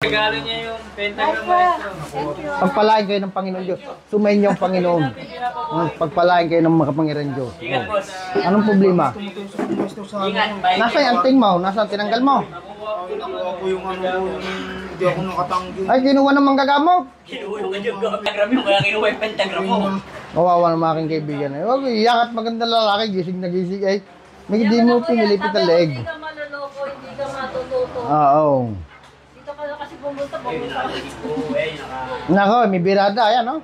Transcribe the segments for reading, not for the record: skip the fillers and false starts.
regalo niya yung pentagram maestro. Pagpalain kayo ng Panginoon Diyos. Sumayin niyo ang Panginoon. Pagpalain kayo ng makapangyarihan Diyos. Ingat, boss. Anong problema? Ingat, bye. Nasa yung anting mo? Nasa tinanggal mo? Nakuha ko yung ano ko, hindi ako nakatanggi. Ay, kinuha ng manggagamot. Kinuha yung pentagram yung kaya kinuha yung pentagram mo. Kawawa ng mga aking kaibigan. Huwag iyak at maganda lalaki. Gising na gising. Ay, may hindi mo pinilipit ang leeg. Hindi ka maloloko, hindi ka matututo. Oo. Dito ka kasi pumunta ka. Nako, may birada. Ayan, no?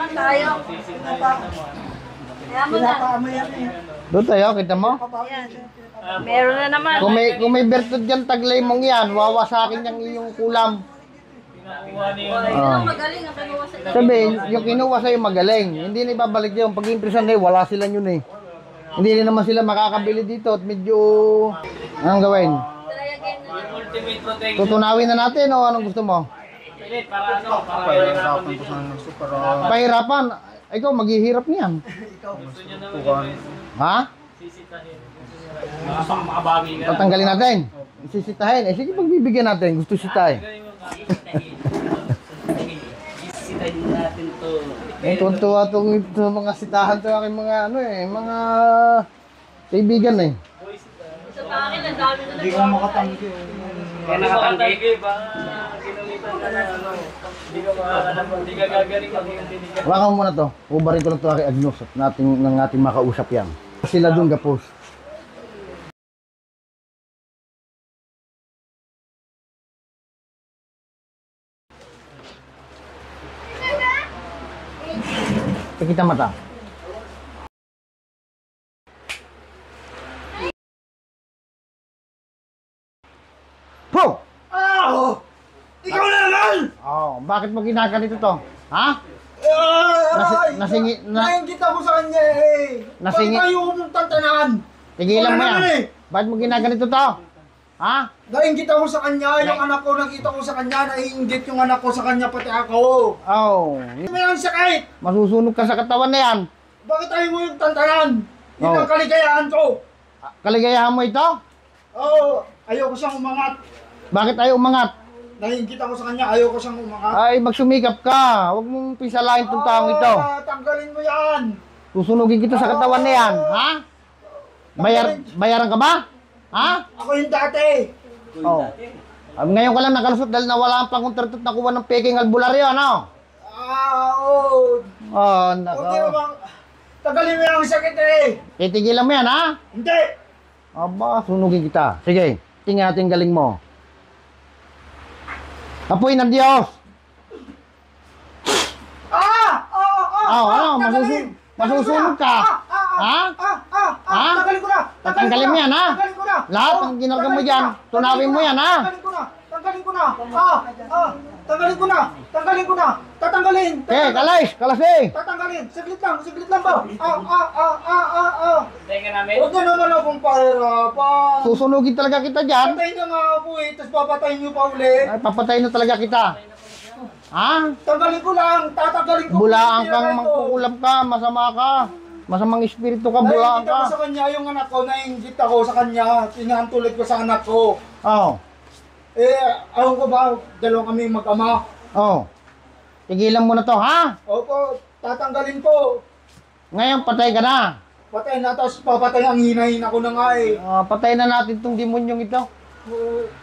Tayo. Kaya mo na. Doon tayo, kita mo? Ayan. Meron na naman. Kung may bertud dyan, taglay mong yan. Wawa sa akin yung iyong kulam. Sino magaling ang kinuha sa iyo? Sabihin, yung kinuha sa'yo magaling. Hindi na ibabalik yun. Pag impresan na wala sila yun eh. Hindi rin naman sila makakabili dito at medyo... Anong gawin? Try again na. Ultimate protection. Tutunawin na natin o anong gusto mo? Pilit, para ano? Para Pahirapan ko sana ng super. Pahirapan. Ikaw, maghihirap niyan. gusto niya naman yung Ha? sisitahin. Makabagi ka. Tatanggalin natin. Sisitahin. Eh, sige, pagbibigyan natin. Gusto sitahin. Sisitahin natin to. Eh, tuwa itong mga sitahan to aking mga ano eh, mga kaibigan eh. Sa akin, ang dami na Hindi ko makatanggi. Kaya nakatanggi ba? Ginulitan ka na ano. Hindi ka makakalam. Hindi ka gagaling mag-iintindi ka. Hawakan mo muna to. Ubarin ko lang ito aking Agnos at ng ating makausap yan. Sila doon gapos. Kita mata. Po! Ah! Ikaw na naman! Oh, bakit mo ginaganito to? Ha? Nasingi na Nainggit ako sa kanya eh. Nasingi- Bakit ayaw mong tantanan? tigilan mo Wala yan. naman eh. Bakit mo ginaganito to? Ha? Nainggit ako sa kanya, yung anak ko, nakita ko sa kanya, naiinggit yung anak ko sa kanya, pati ako. Oh, May ang sakit! masusunog ka sa katawan na yan. Bakit ayaw mo yung tantanan? Yun Oh. ang kaligayahan ko. Kaligayahan mo ito? Oo, ayaw ko siyang umangat. Bakit ayaw umangat? Nainggit ako sa kanya, ayaw ko siyang umangat. Ay, magsumikap ka. Huwag mong pisalain itong taong ito. Tanggalin mo yan. Susunugin kita sa katawan na yan. Ha? Bayaran ka ba? Ha? Ako yung dati. Oh. Ngayon ka lang nakalusot dahil nawala ang pangontratot na kuha ng peking albularyo, ano? Oo. Oh, Huwag nako. bang, tagalin mo yung sakit eh. Titigilan mo yan, ha? Hindi. Aba, sunugin kita. Sige, tingnan natin galing mo. Apoy ng Diyos. Ano, masusunog ka. Ha? Ha? Tagalin ko na. Tatanggalin mo yan, ha? Tagalin ko na. Lahat ng ginagawa mo dyan, tunawin mo yan, ha? Tanggalin ko na. Tanggalin ko na. Tanggalin ko na. Tanggalin ko na. Tatanggalin. Kalasi. Tatanggalin. Saglit lang ba? Hintay ka namin. Huwag na naman akong pahirapan. Susunugin talaga kita dyan. Patayin na nga ako eh, tapos papatayin niyo pa ulit. Ay, papatayin na talaga kita. Ha? Tanggalin ko lang, tatanggalin ko. Bulaan kang mangkukulam ka, masama ka. Masamang espiritu ka, bulaan Nainggit ako ka. sa kanya, yung anak ko, nainggit ako sa kanya. Pinahantulad ko sa anak ko. Oh, Ayaw ko ba, dalawang kami mag-ama. oh. Tigilan mo na to, ha? Opo, tatanggalin ko. Ngayon, patay ka na. Patay na, tapos papatay ang hinahin ako na nga eh. Patay na natin tong demonyong ito.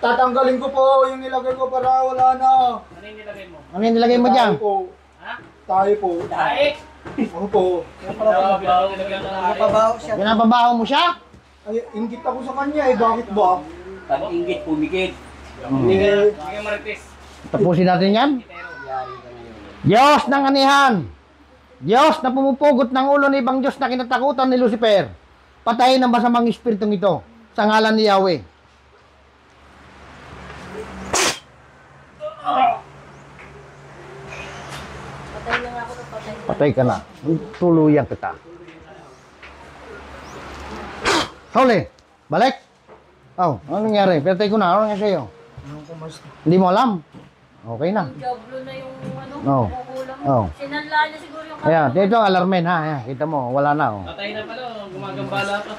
Tatanggalin ko po yung nilagay ko para wala na. Ano yung nilagay mo? Ano yung nilagay mo dyan? Tayo po. Ha? Tayo po. Daik! Opo. Napabaho siya. Pinapabaho mo siya? Ay, inggit ako sa kanya eh, bakit ba? Pag-inggit, pumigit. Eh, Sige marites. Tapusin natin yan. Diyos ng anihan. Diyos na pumupugot ng ulo ng ibang Diyos na kinatakutan ni Lucifer. Patayin ang masamang espiritong ito sa ngalan ni Yahweh. Patay lang ako ng patay. Patay ka na. Tuluyan kita. Sauli, balik. Oh, ano nangyari? Pinatay ko na. Ano nangyari sa'yo? Hindi mo alam? Okay na. Diablo na yung ano, Oo. kukulang mo. Oo. Sinanla niya siguro yung Ayan, dito ang alarmin ha. Ayan, kita mo, wala na. Oh. Patay na pala, gumagambala pa.